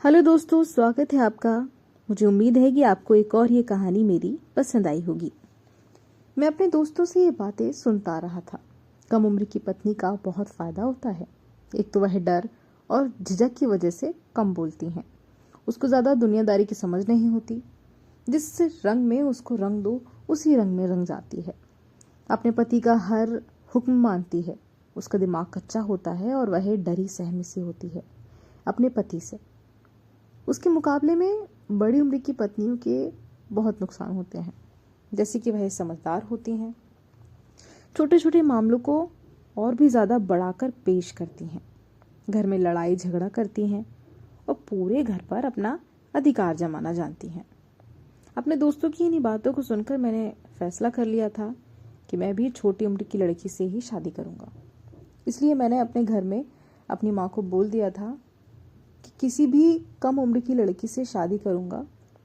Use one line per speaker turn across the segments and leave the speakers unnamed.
Hello दोस्तों, स्वागत है आपका। मुझे उम्मीद है कि आपको एक और ये कहानी मेरी पसंद आई होगी। मैं अपने दोस्तों से ये बातें सुनता रहा था। कम उम्र की पत्नी का बहुत फ़ायदा होता है। एक तो वह डर और झिझक की वजह से कम बोलती हैं। उसको ज़्यादा दुनियादारी की समझ नहीं होती। जिस रंग में उसको रंग दो उसी रंग में रंग जाती है। अपने पति का हर हुक्म मानती है। उसका दिमाग कच्चा होता है और वह डरी सहमी सी होती है अपने पति से। उसके मुकाबले में बड़ी उम्र की पत्नियों के बहुत नुकसान होते हैं, जैसे कि वह समझदार होती हैं, छोटे छोटे मामलों को और भी ज़्यादा बढ़ाकर पेश करती हैं, घर में लड़ाई झगड़ा करती हैं और पूरे घर पर अपना अधिकार जमाना जानती हैं। अपने दोस्तों की इन्हीं बातों को सुनकर मैंने फैसला कर लिया था कि मैं भी छोटी उम्र की लड़की से ही शादी करूँगा। इसलिए मैंने अपने घर में अपनी माँ को बोल दिया था कि किसी भी कम उम्र की लड़की से शादी करूंगा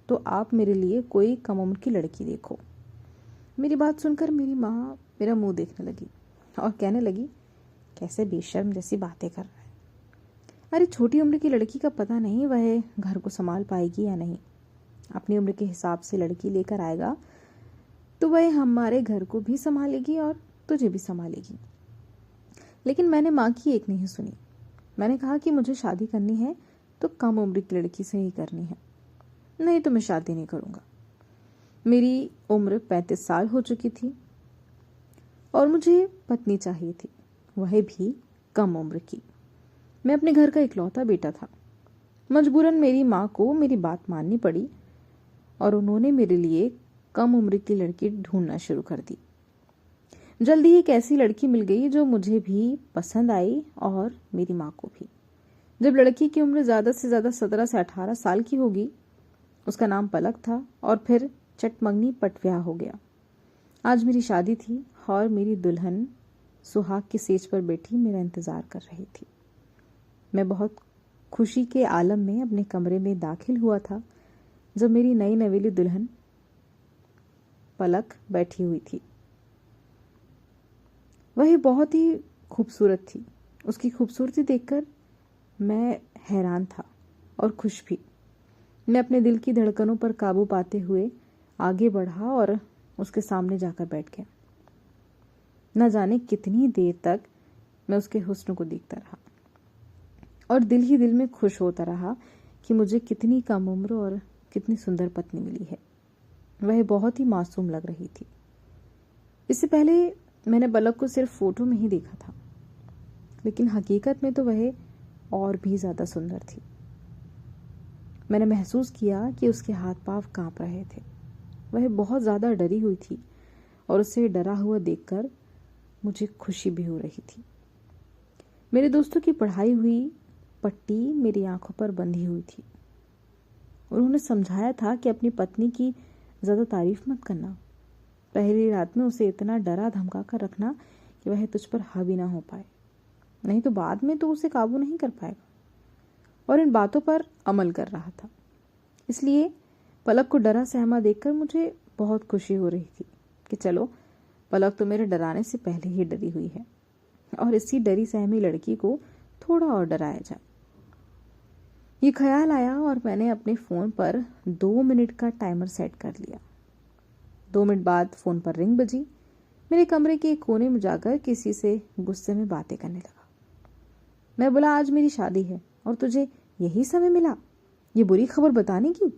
तो आप मेरे लिए कोई कम उम्र की लड़की देखो। मेरी बात सुनकर मेरी माँ मेरा मुंह देखने लगी और कहने लगी, कैसे बेशर्म जैसी बातें कर रहा है। अरे छोटी उम्र की लड़की का पता नहीं वह घर को संभाल पाएगी या नहीं। अपनी उम्र के हिसाब से लड़की लेकर आएगा तो वह हमारे घर को भी संभालेगी और तुझे भी संभालेगी। लेकिन मैंने माँ की एक नहीं सुनी। मैंने कहा कि मुझे शादी करनी है तो कम उम्र की लड़की से ही करनी है, नहीं तो मैं शादी नहीं करूंगा। मेरी उम्र 35 साल हो चुकी थी और मुझे पत्नी चाहिए थी, वह भी कम उम्र की। मैं अपने घर का इकलौता बेटा था। मजबूरन मेरी माँ को मेरी बात माननी पड़ी और उन्होंने मेरे लिए कम उम्र की लड़की ढूंढना शुरू कर दी। जल्दी ही एक ऐसी लड़की मिल गई जो मुझे भी पसंद आई और मेरी माँ को भी। जब लड़की की उम्र ज़्यादा से ज़्यादा 17 से 18 साल की होगी, उसका नाम पलक था और फिर चटमंगनी पटव्याह हो गया। आज मेरी शादी थी और मेरी दुल्हन सुहाग की सेज पर बैठी मेरा इंतज़ार कर रही थी। मैं बहुत खुशी के आलम में अपने कमरे में दाखिल हुआ था जब मेरी नई नवेली दुल्हन पलक बैठी हुई थी। वह बहुत ही खूबसूरत थी। उसकी खूबसूरती देखकर मैं हैरान था और खुश भी। मैं अपने दिल की धड़कनों पर काबू पाते हुए आगे बढ़ा और उसके सामने जाकर बैठ गया। न जाने कितनी देर तक मैं उसके हुस्न को देखता रहा और दिल ही दिल में खुश होता रहा कि मुझे कितनी कम उम्र और कितनी सुंदर पत्नी मिली है। वह बहुत ही मासूम लग रही थी। इससे पहले मैंने पलक को सिर्फ फोटो में ही देखा था, लेकिन हकीकत में तो वह और भी ज्यादा सुंदर थी। मैंने महसूस किया कि उसके हाथ पांव कांप रहे थे। वह बहुत ज्यादा डरी हुई थी और उसे डरा हुआ देखकर मुझे खुशी भी हो रही थी। मेरे दोस्तों की पढ़ाई हुई पट्टी मेरी आंखों पर बंधी हुई थी। उन्होंने समझाया था कि अपनी पत्नी की ज्यादा तारीफ मत करना। पहली रात में उसे इतना डरा धमका कर रखना कि वह तुझ पर हावी ना हो पाए, नहीं तो बाद में तो उसे काबू नहीं कर पाएगा। और इन बातों पर अमल कर रहा था। इसलिए पलक को डरा सहमा देखकर मुझे बहुत खुशी हो रही थी कि चलो, पलक तो मेरे डराने से पहले ही डरी हुई है और इसी डरी सहमी लड़की को थोड़ा और डराया जाए। ये ख्याल आया और मैंने अपने फोन पर 2 मिनट का टाइमर सेट कर लिया। 2 मिनट बाद फोन पर रिंग बजी। मेरे कमरे के एक कोने में जाकर किसी से गुस्से में बातें करने लगा। मैं बोला, आज मेरी शादी है और तुझे यही समय मिला ये बुरी खबर बताने की?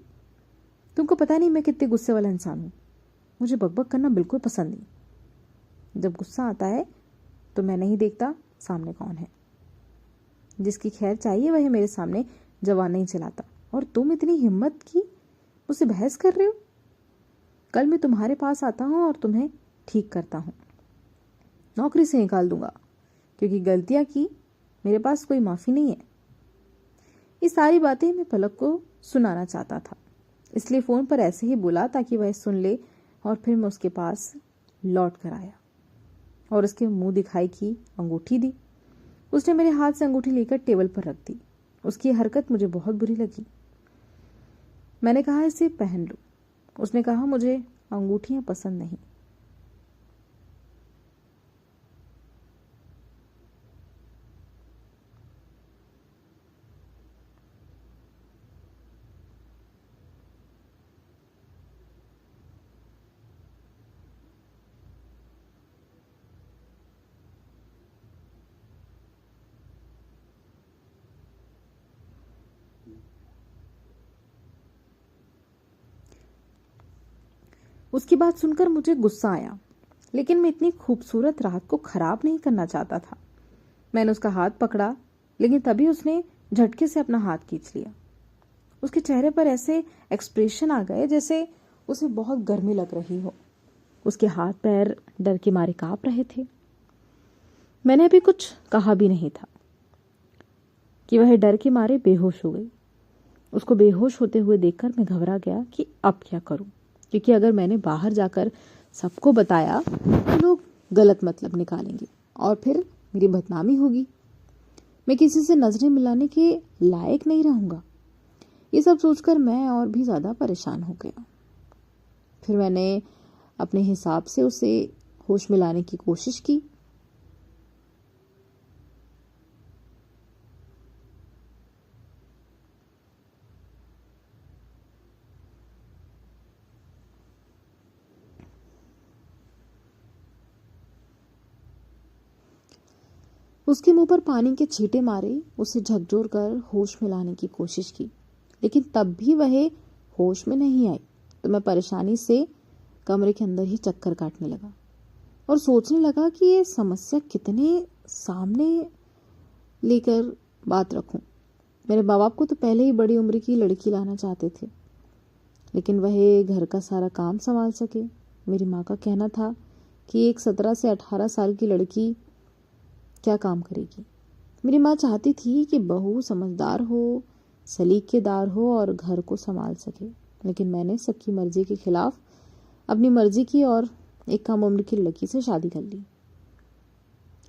तुमको पता नहीं मैं कितने गुस्से वाला इंसान हूं। मुझे बकबक करना बिल्कुल पसंद नहीं। जब गुस्सा आता है तो मैं नहीं देखता सामने कौन है। जिसकी खैर चाहिए वह मेरे सामने जवान नहीं चलाता, और तुम इतनी हिम्मत की मुझसे बहस कर रहे हो। कल मैं तुम्हारे पास आता हूं और तुम्हें ठीक करता हूं, नौकरी से निकाल दूंगा, क्योंकि गलतियां की मेरे पास कोई माफी नहीं है। ये सारी बातें मैं पलक को सुनाना चाहता था, इसलिए फोन पर ऐसे ही बोला ताकि वह सुन ले। और फिर मैं उसके पास लौट कर आया और उसके मुंह दिखाई की अंगूठी दी। उसने मेरे हाथ से अंगूठी लेकर टेबल पर रख दी। उसकी हरकत मुझे बहुत बुरी लगी। मैंने कहा, इसे पहन लो। उसने कहा, मुझे अंगूठियां पसंद नहीं। उसकी बात सुनकर मुझे गुस्सा आया, लेकिन मैं इतनी खूबसूरत रात को खराब नहीं करना चाहता था। मैंने उसका हाथ पकड़ा, लेकिन तभी उसने झटके से अपना हाथ खींच लिया। उसके चेहरे पर ऐसे एक्सप्रेशन आ गए जैसे उसे बहुत गर्मी लग रही हो। उसके हाथ पैर डर के मारे कांप रहे थे। मैंने अभी कुछ कहा भी नहीं था कि वह डर के मारे बेहोश हो गई। उसको बेहोश होते हुए देखकर मैं घबरा गया कि अब क्या करूं, क्योंकि अगर मैंने बाहर जाकर सबको बताया तो लोग गलत मतलब निकालेंगे और फिर मेरी बदनामी होगी। मैं किसी से नजरें मिलाने के लायक नहीं रहूंगा। ये सब सोचकर मैं और भी ज्यादा परेशान हो गया। फिर मैंने अपने हिसाब से उसे होश में लाने की कोशिश की। उसके मुंह पर पानी के छींटे मारे, उसे झकझोर कर होश में लाने की कोशिश की, लेकिन तब भी वह होश में नहीं आई। तो मैं परेशानी से कमरे के अंदर ही चक्कर काटने लगा और सोचने लगा कि ये समस्या कितने सामने लेकर बात रखूं। मेरे माँ बाप को तो पहले ही बड़ी उम्र की लड़की लाना चाहते थे, लेकिन वह घर का सारा काम संभाल सके। मेरी माँ का कहना था कि एक 17 से 18 साल की लड़की क्या काम करेगी। मेरी माँ चाहती थी कि बहू समझदार हो, सलीकेदार हो और घर को संभाल सके, लेकिन मैंने सबकी मर्जी के खिलाफ अपनी मर्जी की और एक कम उम्र की लड़की से शादी कर ली।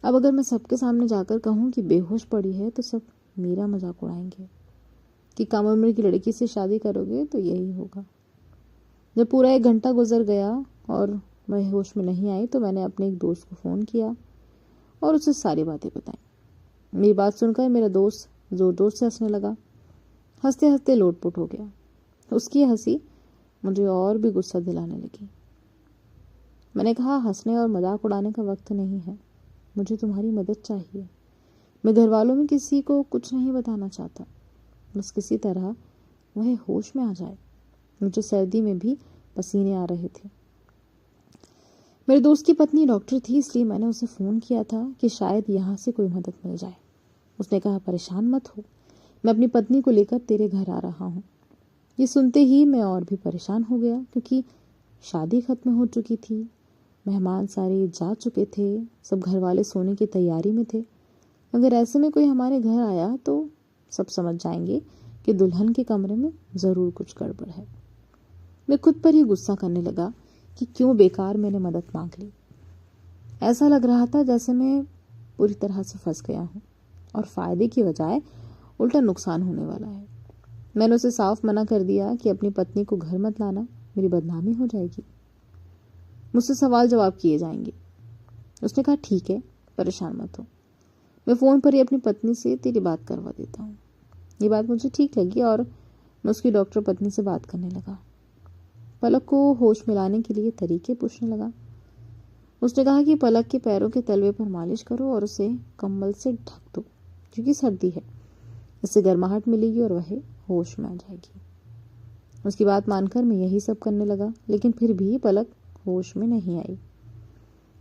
अब अगर मैं सबके सामने जाकर कहूँ कि बेहोश पड़ी है तो सब मेरा मजाक उड़ाएंगे कि कम उम्र की लड़की से शादी करोगे तो यही होगा। जब पूरा 1 घंटा गुजर गया और वह होश में नहीं आई तो मैंने अपने एक दोस्त को फ़ोन किया और उसे सारी बातें बताई। मेरी बात सुनकर मेरा दोस्त जोर जोर से हंसने लगा। हंसते हंसते लोटपोट हो गया। उसकी हंसी मुझे और भी गुस्सा दिलाने लगी। मैंने कहा, हंसने और मजाक उड़ाने का वक्त नहीं है, मुझे तुम्हारी मदद चाहिए। मैं घर वालों में किसी को कुछ नहीं बताना चाहता, बस किसी तरह वह होश में आ जाए। मुझे सर्दी में भी पसीने आ रहे थे। मेरे दोस्त की पत्नी डॉक्टर थी, इसलिए मैंने उसे फ़ोन किया था कि शायद यहाँ से कोई मदद मिल जाए। उसने कहा, परेशान मत हो, मैं अपनी पत्नी को लेकर तेरे घर आ रहा हूँ। ये सुनते ही मैं और भी परेशान हो गया, क्योंकि शादी खत्म हो चुकी थी, मेहमान सारे जा चुके थे, सब घर वाले सोने की तैयारी में थे। अगर ऐसे में कोई हमारे घर आया तो सब समझ जाएंगे कि दुल्हन के कमरे में ज़रूर कुछ गड़बड़ है। मैं खुद पर ही गुस्सा करने लगा कि क्यों बेकार मैंने मदद मांग ली। ऐसा लग रहा था जैसे मैं पूरी तरह से फंस गया हूँ और फायदे की बजाय उल्टा नुकसान होने वाला है। मैंने उसे साफ मना कर दिया कि अपनी पत्नी को घर मत लाना, मेरी बदनामी हो जाएगी, मुझसे सवाल जवाब किए जाएंगे। उसने कहा, ठीक है, परेशान मत हो, मैं फ़ोन पर ही अपनी पत्नी से तेरी बात करवा देता हूँ। ये बात मुझे ठीक लगी और मैं उसकी डॉक्टर पत्नी से बात करने लगा। पलक को होश में लाने के लिए तरीके पूछने लगा। उसने कहा कि पलक के पैरों के तलवे पर मालिश करो और उसे कंबल से ढक दो, क्योंकि सर्दी है, इससे गर्माहट मिलेगी और वह होश में आ जाएगी। उसकी बात मानकर मैं यही सब करने लगा, लेकिन फिर भी पलक होश में नहीं आई।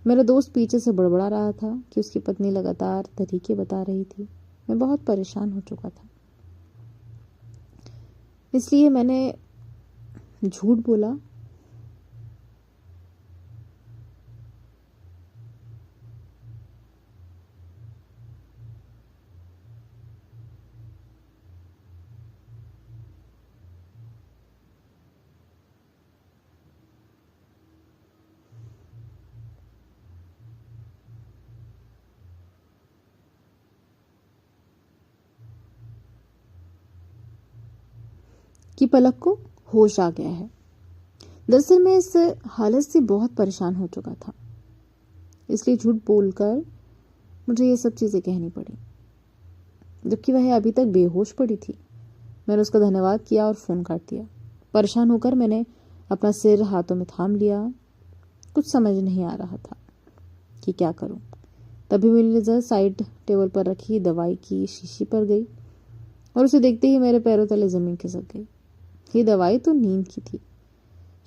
मेरा दोस्त पीछे से बड़बड़ा रहा था कि उसकी पत्नी लगातार तरीके बता रही थी। मैं बहुत परेशान हो चुका था, इसलिए मैंने झूठ बोला कि पलक को होश आ गया है। दरअसल मैं इस हालत से बहुत परेशान हो चुका था, इसलिए झूठ बोलकर मुझे ये सब चीज़ें कहनी पड़ी, जबकि वह अभी तक बेहोश पड़ी थी। मैंने उसका धन्यवाद किया और फ़ोन काट दिया। परेशान होकर मैंने अपना सिर हाथों में थाम लिया। कुछ समझ नहीं आ रहा था कि क्या करूं। तभी मेरी नज़र साइड टेबल पर रखी दवाई की शीशी पर गई। और उसे देखते ही मेरे पैरों तले जमीन खिसक गई। ये दवाई तो नींद की थी।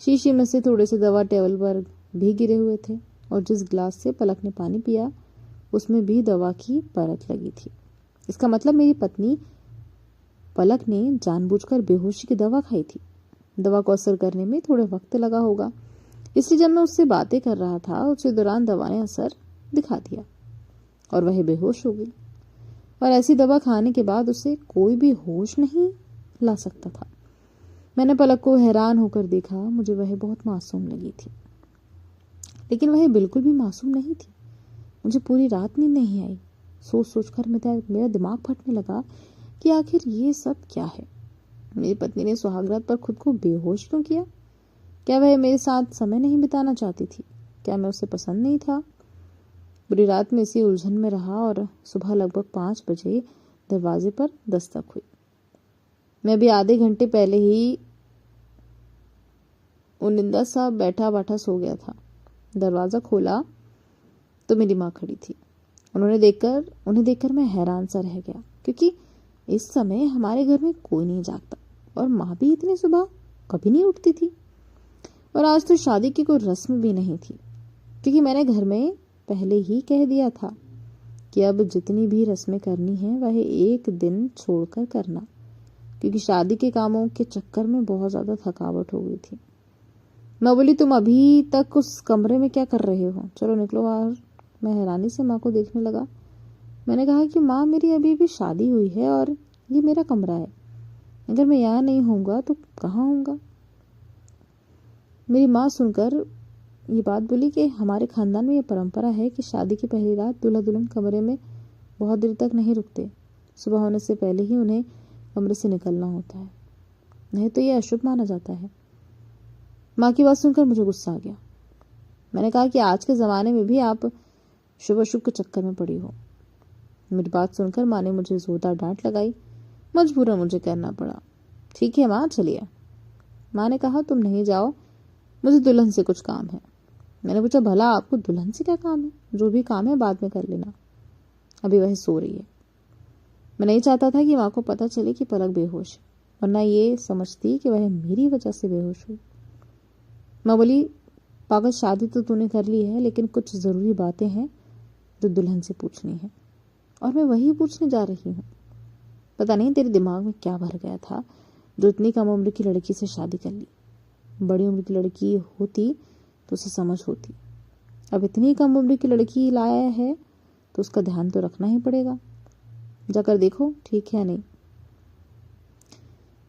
शीशी में से थोड़े से दवा टेबल पर भी गिरे हुए थे और जिस गिलास से पलक ने पानी पिया उसमें भी दवा की परत लगी थी। इसका मतलब मेरी पत्नी पलक ने जानबूझकर बेहोशी की दवा खाई थी। दवा को असर करने में थोड़ा वक्त लगा होगा, इसलिए जब मैं उससे बातें कर रहा था उसी दौरान दवा ने असर दिखा दिया और वह बेहोश हो गई। और ऐसी दवा खाने के बाद उसे कोई भी होश नहीं ला सकता था। मैंने पलक को हैरान होकर देखा। मुझे वह बहुत मासूम लगी थी, लेकिन वह बिल्कुल भी मासूम नहीं थी। मुझे पूरी रात नींद नहीं आई। सोच सोचकर मेरा दिमाग फटने लगा कि आखिर ये सब क्या है। मेरी पत्नी ने सुहागरात पर खुद को बेहोश क्यों किया? क्या वह मेरे साथ समय नहीं बिताना चाहती थी? क्या मैं उसे पसंद नहीं था? बुरी रात में इसी उलझन में रहा और सुबह लगभग 5 बजे दरवाजे पर दस्तक हुई। मैं अभी आधे घंटे पहले ही उनिंदा सा बैठा बैठा सो गया था। दरवाजा खोला तो मेरी माँ खड़ी थी। उन्हें देखकर मैं हैरान सा रह गया, क्योंकि इस समय हमारे घर में कोई नहीं जागता और माँ भी इतनी सुबह कभी नहीं उठती थी। और आज तो शादी की कोई रस्म भी नहीं थी, क्योंकि मैंने घर में पहले ही कह दिया था कि अब जितनी भी रस्में करनी है वह एक दिन छोड़कर करना, क्योंकि शादी के कामों के चक्कर में बहुत ज्यादा थकावट हो गई थी। मैं बोली, तुम अभी तक उस कमरे में क्या कर रहे हो? चलो निकलो बाहर। मैं हैरानी से माँ को देखने लगा। मैंने कहा कि माँ, मेरी अभी भी शादी हुई है और ये मेरा कमरा है। अगर मैं यहाँ नहीं होऊंगा तो कहाँ होऊंगा? मेरी माँ सुनकर ये बात बोली कि हमारे खानदान में ये परंपरा है कि शादी की पहली रात दूल्हा दुल्हन कमरे में बहुत देर तक नहीं रुकते। सुबह होने से पहले ही उन्हें कमरे से निकलना होता है, नहीं तो ये अशुभ माना जाता है। माँ की बात सुनकर मुझे गुस्सा आ गया। मैंने कहा कि आज के ज़माने में भी आप शुभ अशुभ के चक्कर में पड़ी हो। मेरी बात सुनकर माँ ने मुझे जोरदार डांट लगाई। मजबूरन मुझे करना पड़ा। ठीक है माँ, चलिए। माँ ने कहा, तुम नहीं जाओ, मुझे दुल्हन से कुछ काम है। मैंने पूछा, भला आपको दुल्हन से क्या काम है? जो भी काम है बाद में कर लेना, अभी वह सो रही है। मैं नहीं चाहता था कि माँ को पता चले कि पलक बेहोश है, वरना ये समझती कि वह मेरी वजह से बेहोश हुई। माँ बोली, पागल, शादी तो तूने कर ली है, लेकिन कुछ जरूरी बातें हैं जो दुल्हन से पूछनी है, और मैं वही पूछने जा रही हूँ। पता नहीं तेरे दिमाग में क्या भर गया था जो इतनी कम उम्र की लड़की से शादी कर ली। बड़ी उम्र की लड़की होती तो उसे समझ होती। अब इतनी कम उम्र की लड़की लाया है तो उसका ध्यान तो रखना ही पड़ेगा। जाकर देखो ठीक है या नहीं।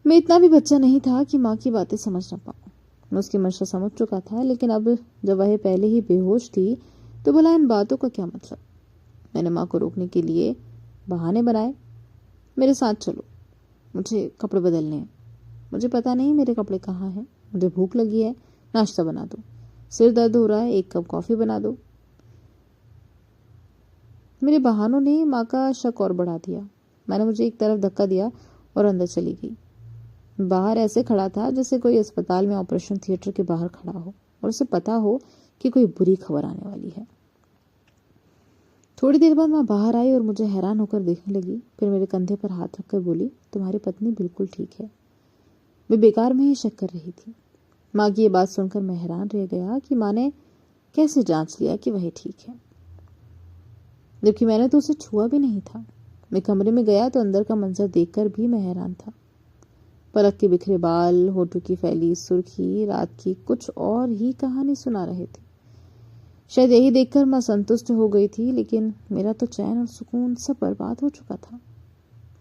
मैं इतना भी बच्चा नहीं था कि माँ की बातें समझ न पाऊं। मैं उसकी मंशा समझ चुका था, लेकिन अब जब वह पहले ही बेहोश थी तो भला इन बातों का क्या मतलब? मैंने माँ को रोकने के लिए बहाने बनाए। मेरे साथ चलो, मुझे कपड़े बदलने हैं। मुझे पता नहीं मेरे कपड़े कहाँ हैं। मुझे भूख लगी है, नाश्ता बना दो। सिर दर्द हो रहा है, 1 कप कॉफी बना दो। मेरे बहानों ने माँ का शक और बढ़ा दिया। मैंने मुझे एक तरफ धक्का दिया और अंदर चली गई। बाहर ऐसे खड़ा था जैसे कोई अस्पताल में ऑपरेशन थिएटर के बाहर खड़ा हो और उसे पता हो कि कोई बुरी खबर आने वाली है। थोड़ी देर बाद माँ बाहर आई और मुझे हैरान होकर देखने लगी। फिर मेरे कंधे पर हाथ रखकर बोली, तुम्हारी पत्नी बिल्कुल ठीक है। मैं बेकार में ही शक कर रही थी। माँ की ये बात सुनकर मैं हैरान रह गया कि माँ ने कैसे जांच लिया कि वह ठीक है, जबकि मैंने तो उसे छुआ भी नहीं था। मैं कमरे में गया तो अंदर का मंजर देखकर भी मैं हैरान था। पलक के बिखरे बाल, होठों की फैली सुर्खी रात की कुछ और ही कहानी सुना रहे थे। शायद यही देखकर मैं संतुष्ट हो गई थी, लेकिन मेरा तो चैन और सुकून सब बर्बाद हो चुका था।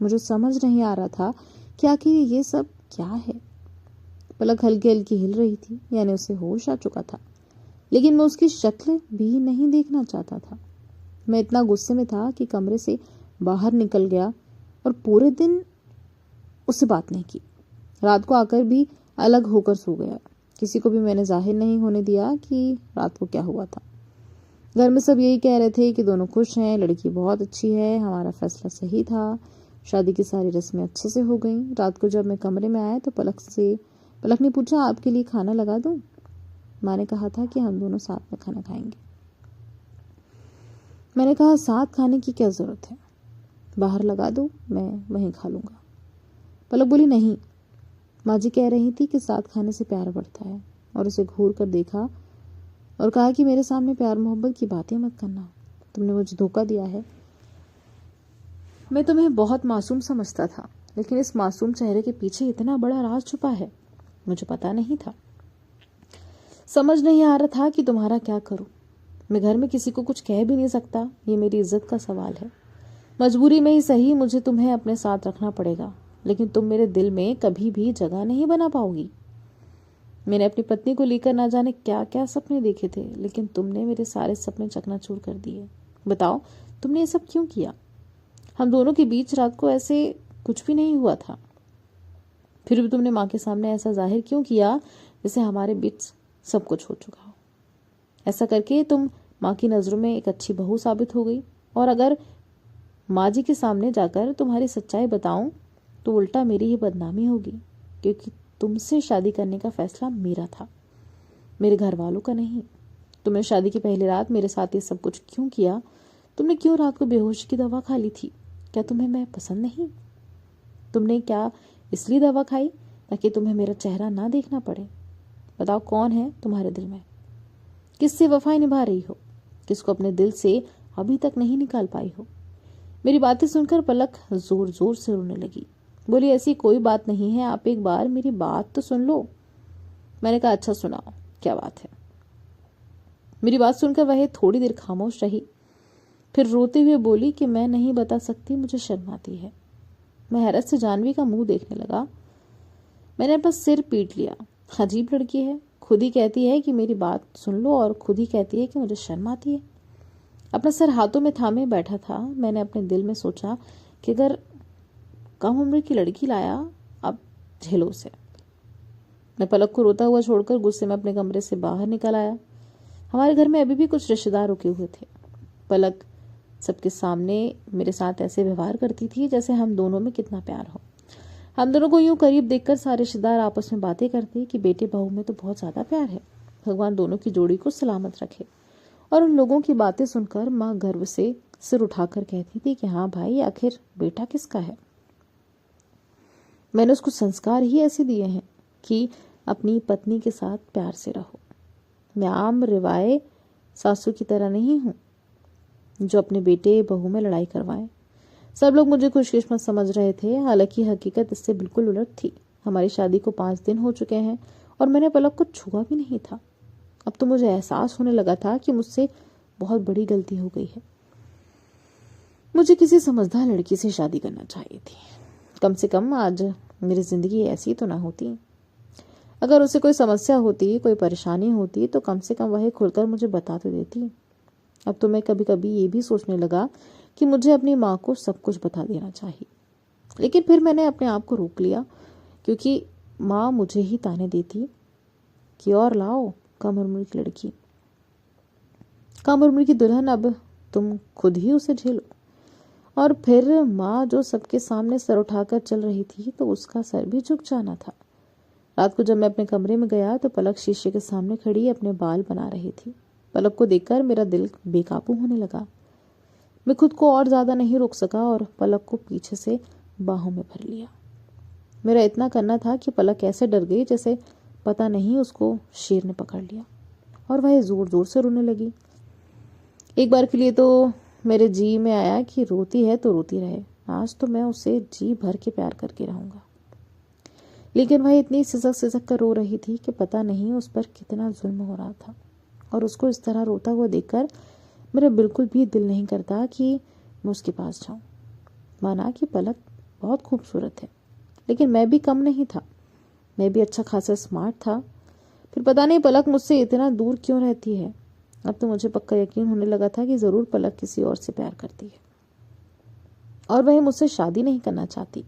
मुझे समझ नहीं आ रहा था कि आखिर ये सब क्या है। पलक हल्की हल्की हिल रही थी, यानी उसे होश आ चुका था, लेकिन मैं उसकी शक्ल भी नहीं देखना चाहता था। मैं इतना गुस्से में था कि कमरे से बाहर निकल गया और पूरे दिन उससे बात नहीं की। रात को आकर भी अलग होकर सो गया। किसी को भी मैंने जाहिर नहीं होने दिया कि रात को क्या हुआ था। घर में सब यही कह रहे थे कि दोनों खुश हैं, लड़की बहुत अच्छी है, हमारा फैसला सही था, शादी की सारी रस्में अच्छे से हो गईं। रात को जब मैं कमरे में आया तो पलक ने पूछा, आपके लिए खाना लगा दूं? माँ ने कहा था कि हम दोनों साथ में खाना खाएंगे। मैंने कहा, साथ खाने की क्या जरूरत है, बाहर लगा दो, मैं वहीं खा लूंगा। पलक बोली, नहीं। माँ जी कह रही थी कि साथ खाने से प्यार बढ़ता है, और उसे घूर कर देखा और कहा कि मेरे सामने प्यार मोहब्बत की बातें मत करना, तुमने मुझे धोखा दिया है। मैं तुम्हें बहुत मासूम समझता था, लेकिन इस मासूम चेहरे के पीछे इतना बड़ा राज छुपा है, मुझे पता नहीं था। समझ नहीं आ रहा था कि तुम्हारा क्या करूं। मैं घर में किसी को कुछ कह भी नहीं सकता, ये मेरी इज्जत का सवाल है। मजबूरी में ही सही मुझे तुम्हें अपने साथ रखना पड़ेगा, लेकिन तुम मेरे दिल में कभी भी जगह नहीं बना पाओगी। मैंने अपनी पत्नी को लेकर ना जाने क्या क्या सपने देखे थे, लेकिन तुमने मेरे सारे सपने चकनाचूर कर दिए। बताओ, तुमने ये सब क्यों किया? हम दोनों के बीच रात को ऐसे कुछ भी नहीं हुआ था, फिर भी तुमने माँ के सामने ऐसा जाहिर क्यों किया जैसे हमारे बीच सब कुछ हो चुका हो? ऐसा करके तुम माँ की नज़रों में एक अच्छी बहू साबित हो गई, और अगर माँ जी के सामने जाकर तुम्हारी सच्चाई बताऊं तो उल्टा मेरी ही बदनामी होगी, क्योंकि तुमसे शादी करने का फैसला मेरा था, मेरे घर वालों का नहीं। तुमने शादी की पहली रात मेरे साथ ये सब कुछ क्यों किया? तुमने क्यों रात को बेहोशी की दवा खा ली थी? क्या तुम्हें मैं पसंद नहीं? तुमने क्या इसलिए दवा खाई ताकि तुम्हें मेरा चेहरा ना देखना पड़े? बताओ, कौन है तुम्हारे दिल में? किससे वफाएं निभा रही हो? किसको अपने दिल से अभी तक नहीं निकाल पाई हो? मेरी बातें सुनकर पलक जोर जोर से रोने लगी। बोली, ऐसी कोई बात नहीं है, आप एक बार मेरी बात तो सुन लो। मैंने कहा, अच्छा सुनाओ, क्या बात है? मेरी बात सुनकर वह थोड़ी देर खामोश रही, फिर रोते हुए बोली कि मैं नहीं बता सकती, मुझे शर्म आती है। मैं हैरत से जानवी का मुंह देखने लगा। मैंने अपना सिर पीट लिया। अजीब लड़की है, खुद ही कहती है कि मेरी बात सुन लो और खुद ही कहती है कि मुझे शर्म आती है। अपना सर हाथों में थामे बैठा था। मैंने अपने दिल में सोचा कि अगर कम उम्र की लड़की लाया, अब झेलो उसे। मैं पलक को रोता हुआ छोड़कर गुस्से में अपने कमरे से बाहर निकल आया। हमारे घर में अभी भी कुछ रिश्तेदार रुके हुए थे। पलक सबके सामने मेरे साथ ऐसे व्यवहार करती थी जैसे हम दोनों में कितना प्यार हो। हम दोनों को यूं करीब देखकर सारे रिश्तेदार आपस में बातें करते कि बेटे बहू में तो बहुत ज्यादा प्यार है, भगवान दोनों की जोड़ी को सलामत रखे। और उन लोगों की बातें सुनकर माँ गर्व से सिर उठाकर कहती थी कि हाँ भाई, आखिर बेटा किसका है। मैंने उसको संस्कार ही ऐसे दिए हैं कि अपनी पत्नी के साथ प्यार से रहो। मैं आम रिवाये सासू की तरह नहीं हूँ जो अपने बेटे बहू में लड़ाई करवाए। सब लोग मुझे खुशकिस्मत समझ रहे थे, हालांकि हकीकत इससे बिल्कुल उलट थी। हमारी शादी को 5 दिन हो चुके हैं और मैंने पलक को छुआ भी नहीं था। अब तो मुझे एहसास होने लगा था कि मुझसे बहुत बड़ी गलती हो गई है। मुझे किसी समझदार लड़की से शादी करना चाहिए थी। कम से कम आज मेरी जिंदगी ऐसी तो ना होती। अगर उसे कोई समस्या होती, कोई परेशानी होती, तो कम से कम वह खुलकर मुझे बता तो देती। अब तो मैं कभी कभी ये भी सोचने लगा कि मुझे अपनी माँ को सब कुछ बता देना चाहिए, लेकिन फिर मैंने अपने आप को रोक लिया, क्योंकि माँ मुझे ही ताने देती कि और लाओ कम उम्र की लड़की, कम उम्र की दुल्हन, अब तुम खुद ही उसे झेलो। और फिर माँ जो सबके सामने सर उठाकर चल रही थी, तो उसका सर भी झुक जाना था। रात को जब मैं अपने कमरे में गया तो पलक शीशे के सामने खड़ी अपने बाल बना रही थी। पलक को देखकर मेरा दिल बेकाबू होने लगा। मैं खुद को और ज्यादा नहीं रोक सका और पलक को पीछे से बाहों में भर लिया। मेरा इतना करना था कि पलक ऐसे डर गई जैसे पता नहीं उसको शेर ने पकड़ लिया, और वह जोर जोर से रोने लगी। एक बार के लिए तो मेरे जी में आया कि रोती है तो रोती रहे, आज तो मैं उसे जी भर के प्यार करके रहूंगा। लेकिन वह इतनी सिसक सिसक कर रो रही थी कि पता नहीं उस पर कितना जुल्म हो रहा था, और उसको इस तरह रोता हुआ देखकर मेरा बिल्कुल भी दिल नहीं करता कि मैं उसके पास जाऊं। माना कि पलक बहुत खूबसूरत है, लेकिन मैं भी कम नहीं था, मैं भी अच्छा खासा स्मार्ट था। फिर पता नहीं पलक मुझसे इतना दूर क्यों रहती है। अब तो मुझे पक्का यकीन होने लगा था कि जरूर पलक किसी और से प्यार करती है और वह मुझसे शादी नहीं करना चाहती।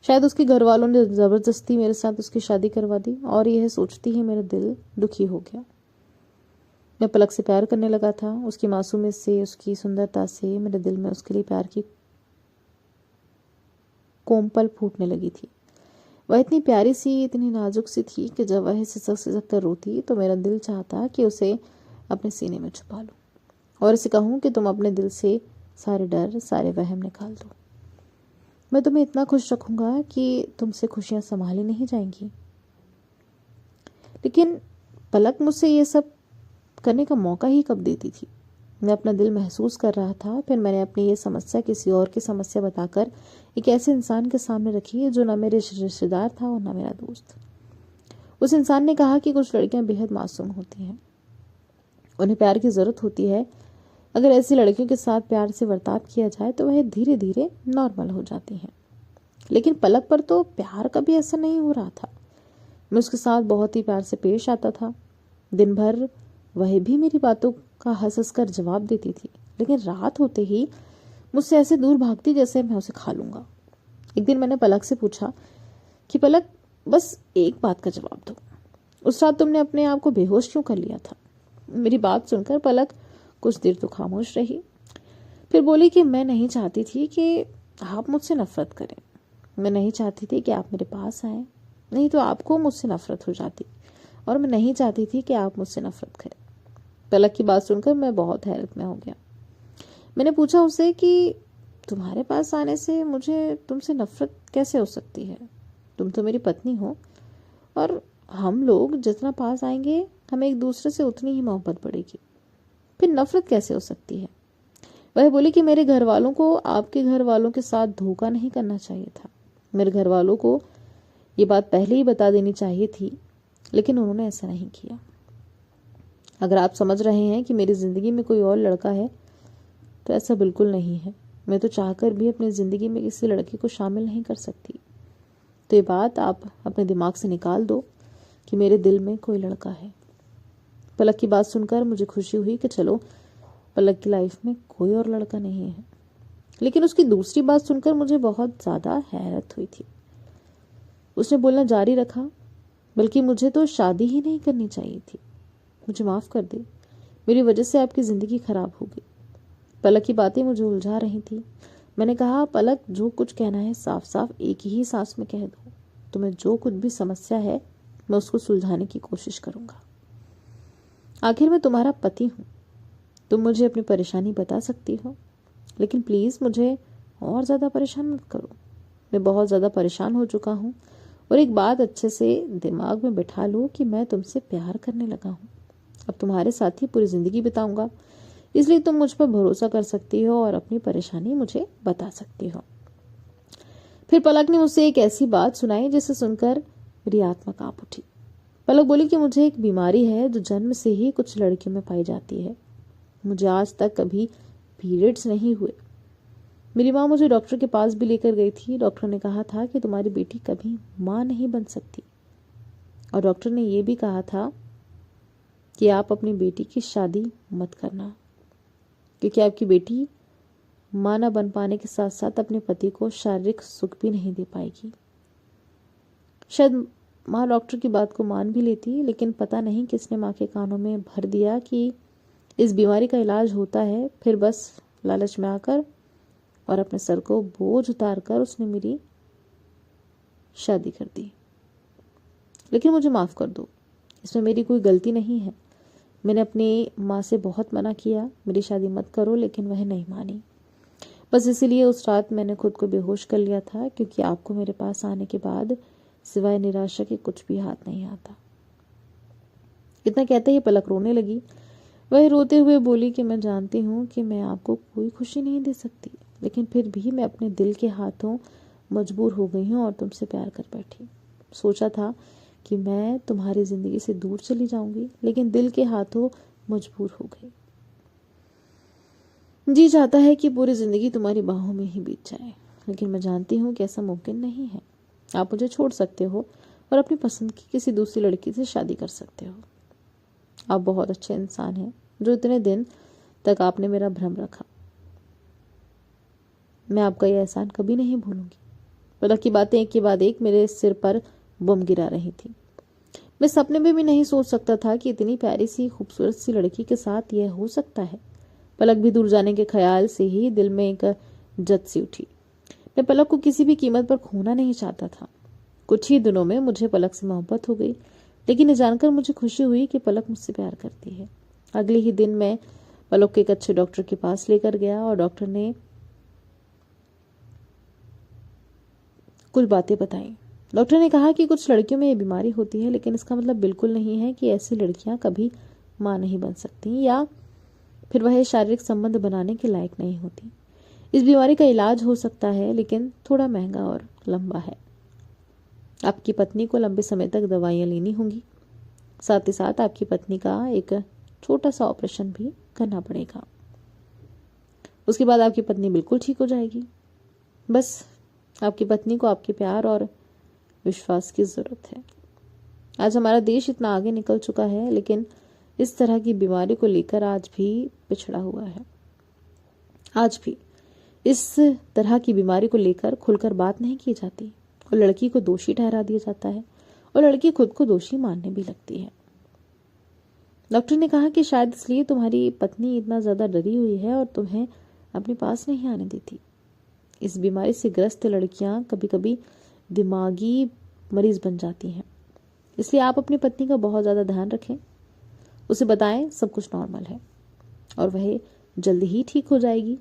शायद उसके घर वालों ने जबरदस्ती मेरे साथ उसकी शादी करवा दी, और यह सोचती ही मेरा दिल दुखी हो गया। मैं पलक से प्यार करने लगा था। उसकी मासूमियत से, उसकी सुंदरता से मेरे दिल में उसके लिए प्यार की कोमपल फूटने लगी थी। वह इतनी प्यारी सी, इतनी नाजुक सी थी कि जब वह सिसक सिसक कर रोती तो मेरा दिल चाहता कि उसे अपने सीने में छुपा लूं और उसे कहूं कि तुम अपने दिल से सारे डर, सारे वहम निकाल दो। मैं तुम्हें इतना खुश रखूंगा कि तुमसे खुशियां संभाली नहीं जाएंगी। लेकिन पलक मुझसे ये सब करने का मौका ही कब देती थी? मैं अपना दिल महसूस कर रहा था। फिर मैंने अपनी ये समस्या किसी और की समस्या बताकर एक ऐसे इंसान के सामने रखी जो ना मेरे रिश्तेदार था और ना मेरा दोस्त। उस इंसान ने कहा कि कुछ लड़कियां बेहद मासूम होती हैं, उन्हें प्यार की जरूरत होती है। अगर ऐसी लड़कियों के साथ प्यार से बर्ताव किया जाए तो वह धीरे धीरे नॉर्मल हो जाती हैं। लेकिन पलक पर तो प्यार कभी ऐसा नहीं हो रहा था। मैं उसके साथ बहुत ही प्यार से पेश आता था। दिन भर वह भी मेरी बातों का हंस हंस कर जवाब देती थी, लेकिन रात होते ही मुझसे ऐसे दूर भागती जैसे मैं उसे खा लूंगा। एक दिन मैंने पलक से पूछा कि पलक, बस एक बात का जवाब दो, उस रात तुमने अपने आप को बेहोश क्यों कर लिया था? मेरी बात सुनकर पलक कुछ देर तो खामोश रही, फिर बोली कि मैं नहीं चाहती थी कि आप मुझसे नफरत करें। मैं नहीं चाहती थी कि आप मेरे पास आए, नहीं तो आपको मुझसे नफरत हो जाती, और मैं नहीं चाहती थी कि आप मुझसे नफरत करें। पलक की बात सुनकर मैं बहुत हैरत में हो गया। मैंने पूछा उसे कि तुम्हारे पास आने से मुझे तुमसे नफरत कैसे हो सकती है? तुम तो मेरी पत्नी हो, और हम लोग जितना पास आएंगे हमें एक दूसरे से उतनी ही मोहब्बत बढ़ेगी, फिर नफरत कैसे हो सकती है? वह बोली कि मेरे घर वालों को आपके घर वालों के साथ धोखा नहीं करना चाहिए था। मेरे घर वालों को ये बात पहले ही बता देनी चाहिए थी, लेकिन उन्होंने ऐसा नहीं किया। अगर आप समझ रहे हैं कि मेरी जिंदगी में कोई और लड़का है, तो ऐसा बिल्कुल नहीं है। मैं तो चाहकर भी अपनी जिंदगी में किसी लड़के को शामिल नहीं कर सकती। तो ये बात आप अपने दिमाग से निकाल दो कि मेरे दिल में कोई लड़का है। पलक की बात सुनकर मुझे खुशी हुई कि चलो, पलक की लाइफ में कोई और लड़का नहीं है। लेकिन उसकी दूसरी बात सुनकर मुझे बहुत ज्यादा हैरत हुई थी। उसने बोलना जारी रखा, बल्कि मुझे तो शादी ही नहीं करनी चाहिए थी। मुझे माफ कर दे, मेरी वजह से आपकी जिंदगी खराब हो गई। पलक की बातें मुझे उलझा रही थी। मैंने कहा, पलक, जो कुछ कहना है साफ साफ एक ही सांस में कह दो। तुम्हें जो कुछ भी समस्या है, मैं उसको सुलझाने की कोशिश करूंगा। आखिर मैं तुम्हारा पति हूं, तुम मुझे अपनी परेशानी बता सकती हो, लेकिन प्लीज मुझे और ज्यादा परेशान मत करो। मैं बहुत ज्यादा परेशान हो चुका हूँ, और एक बात अच्छे से दिमाग में बिठा लो कि मैं तुमसे प्यार करने लगा हूँ। अब तुम्हारे साथ ही पूरी जिंदगी बिताऊंगा, इसलिए तुम मुझ पर भरोसा कर सकती हो और अपनी परेशानी मुझे बता सकती हो। फिर पलक ने मुझसे एक ऐसी बात सुनाई जिसे सुनकर मेरी आत्मा कांप उठी। पलक बोली कि मुझे एक बीमारी है जो जन्म से ही कुछ लड़कियों में पाई जाती है। मुझे आज तक कभी पीरियड्स नहीं हुए। मेरी माँ मुझे डॉक्टर के पास भी लेकर गई थी। डॉक्टर ने कहा था कि तुम्हारी बेटी कभी माँ नहीं बन सकती, और डॉक्टर ने यह भी कहा था कि आप अपनी बेटी की शादी मत करना, क्योंकि आपकी बेटी माँ न बन पाने के साथ साथ अपने पति को शारीरिक सुख भी नहीं दे पाएगी। शायद माँ डॉक्टर की बात को मान भी लेती, लेकिन पता नहीं किसने माँ के कानों में भर दिया कि इस बीमारी का इलाज होता है। फिर बस लालच में आकर और अपने सर को बोझ उतार कर उसने मेरी शादी कर दी। लेकिन मुझे माफ कर दो, इसमें मेरी कोई गलती नहीं है। मैंने अपनी माँ से बहुत मना किया, मेरी शादी मत करो, लेकिन वह नहीं मानी। बस इसीलिए उस रात मैंने खुद को बेहोश कर लिया था, क्योंकि आपको मेरे पास आने के बाद सिवाय निराशा के कुछ भी हाथ नहीं आता। इतना कहते ही पलक रोने लगी। वह रोते हुए बोली कि मैं जानती हूँ कि मैं आपको कोई खुशी नहीं दे सकती, लेकिन फिर भी मैं अपने दिल के हाथों मजबूर हो गई हूँ और तुमसे प्यार कर बैठी। सोचा था कि मैं तुम्हारी जिंदगी से दूर चली जाऊंगी, लेकिन दिल के हाथों मजबूर हो गई। जी चाहता है कि पूरी जिंदगी तुम्हारी बाहों में ही बीत जाए, लेकिन मैं जानती हूँ कि ऐसा मुमकिन नहीं है। आप मुझे छोड़ सकते हो और अपनी पसंद की किसी दूसरी लड़की से शादी कर सकते हो। आप बहुत अच्छे इंसान हैं, जो इतने दिन तक आपने मेरा भ्रम रखा। मैं आपका यह एहसान कभी नहीं भूलूंगी। पलक की बातें एक के बाद एक मेरे सिर पर बम गिरा रही थी। मैं सपने में भी नहीं सोच सकता था कि इतनी प्यारी सी खूबसूरत सी लड़की के साथ यह हो सकता है। पलक भी दूर जाने के ख्याल से ही दिल में एक जद सी उठी। मैं पलक को किसी भी कीमत पर खोना नहीं चाहता था। कुछ ही दिनों में मुझे पलक से मोहब्बत हो गई, लेकिन ये जानकर मुझे खुशी हुई कि पलक मुझसे प्यार करती है। अगले ही दिन मैं पलक को एक अच्छे डॉक्टर के पास लेकर गया, और डॉक्टर ने कुछ बातें बताई। डॉक्टर ने कहा कि कुछ लड़कियों में ये बीमारी होती है, लेकिन इसका मतलब बिल्कुल नहीं है कि ऐसी लड़कियां कभी मां नहीं बन सकती या फिर वह शारीरिक संबंध बनाने के लायक नहीं होती। इस बीमारी का इलाज हो सकता है, लेकिन थोड़ा महंगा और लंबा है। आपकी पत्नी को लंबे समय तक दवाइयां लेनी होंगी। साथ ही साथ आपकी पत्नी का एक छोटा सा ऑपरेशन भी करना पड़ेगा। उसके बाद आपकी पत्नी बिल्कुल ठीक हो जाएगी। बस आपकी पत्नी को आपके प्यार और विश्वास की जरूरत है। आज हमारा देश इतना आगे निकल चुका है, लेकिन इस तरह की बीमारी को लेकर आज भी पिछड़ा हुआ है। आज भी इस तरह की बीमारी को लेकर खुलकर बात नहीं की जाती और लड़की को दोषी ठहरा दिया जाता है और लड़की खुद को दोषी मानने भी लगती है। डॉक्टर ने कहा कि शायद इसलिए तुम्हारी पत्नी इतना ज्यादा डरी हुई है और तुम्हें अपने पास नहीं आने देती। इस बीमारी से ग्रस्त लड़कियां कभी कभी दिमागी मरीज बन जाती हैं, इसलिए आप अपनी पत्नी का बहुत ज्यादा ध्यान रखें। उसे बताएं सब कुछ नॉर्मल है और वह जल्दी ही ठीक हो जाएगी।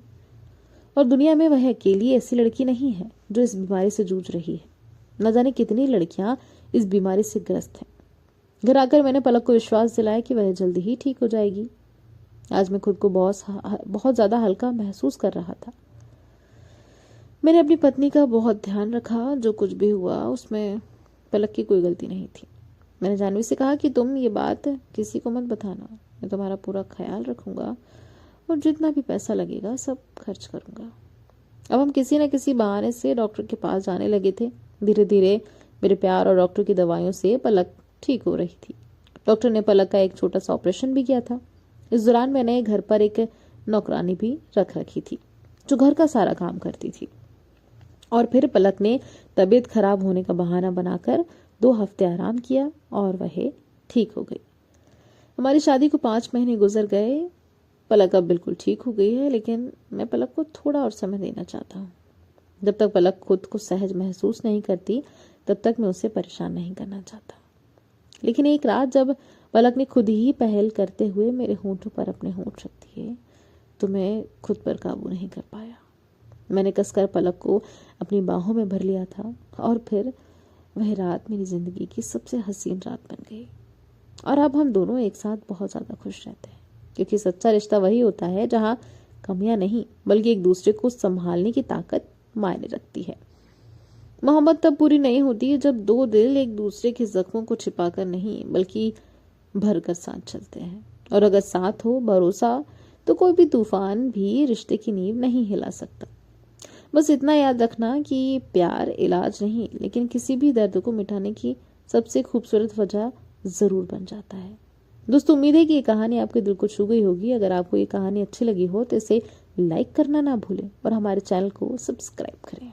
और दुनिया में वह अकेली ऐसी लड़की नहीं है जो इस बीमारी से जूझ रही है। न जाने कितनी लड़कियां इस बीमारी से ग्रस्त हैं। घर आकर मैंने पलक को विश्वास दिलाया कि वह जल्दी ही ठीक हो जाएगी। आज मैं खुद को बहुत ज्यादा हल्का महसूस कर रहा था। मैंने अपनी पत्नी का बहुत ध्यान रखा। जो कुछ भी हुआ उसमें पलक की कोई गलती नहीं थी। मैंने जानवी से कहा कि तुम ये बात किसी को मत बताना, मैं तुम्हारा पूरा ख्याल रखूंगा और जितना भी पैसा लगेगा सब खर्च करूंगा। अब हम किसी न किसी बहाने से डॉक्टर के पास जाने लगे थे। धीरे धीरे मेरे प्यार और डॉक्टर की दवाइयों से पलक ठीक हो रही थी। डॉक्टर ने पलक का एक छोटा सा ऑपरेशन भी किया था। इस दौरान मैंने घर पर एक नौकरानी भी रख रखी थी जो घर का सारा काम करती थी। और फिर पलक ने तबीयत खराब होने का बहाना बनाकर 2 हफ्ते आराम किया और वह ठीक हो गई। हमारी शादी को 5 महीने गुजर गए। पलक अब बिल्कुल ठीक हो गई है, लेकिन मैं पलक को थोड़ा और समय देना चाहता हूँ। जब तक पलक खुद को सहज महसूस नहीं करती तब तक मैं उसे परेशान नहीं करना चाहता। लेकिन एक रात जब पलक ने खुद ही पहल करते हुए मेरे होंठों पर अपने होंठ रख दिए तो मैं खुद पर काबू नहीं कर पाया। मैंने कसकर पलक को अपनी बाहों में भर लिया था और फिर वह रात मेरी जिंदगी की सबसे हसीन रात बन गई। और अब हम दोनों एक साथ बहुत ज्यादा खुश रहते हैं, क्योंकि सच्चा रिश्ता वही होता है जहाँ कमियां नहीं बल्कि एक दूसरे को संभालने की ताकत मायने रखती है। मोहब्बत तब पूरी नहीं होती जब 2 दिल एक दूसरे के जख्मों को छिपाकर नहीं बल्कि भरकर साथ चलते हैं। और अगर साथ हो भरोसा तो कोई भी तूफान भी रिश्ते की नींव नहीं हिला सकता। बस इतना याद रखना कि प्यार इलाज नहीं, लेकिन किसी भी दर्द को मिटाने की सबसे खूबसूरत वजह जरूर बन जाता है। दोस्तों, उम्मीद है कि ये कहानी आपके दिल को छू गई होगी। अगर आपको ये कहानी अच्छी लगी हो तो इसे लाइक करना ना भूलें और हमारे चैनल को सब्सक्राइब करें।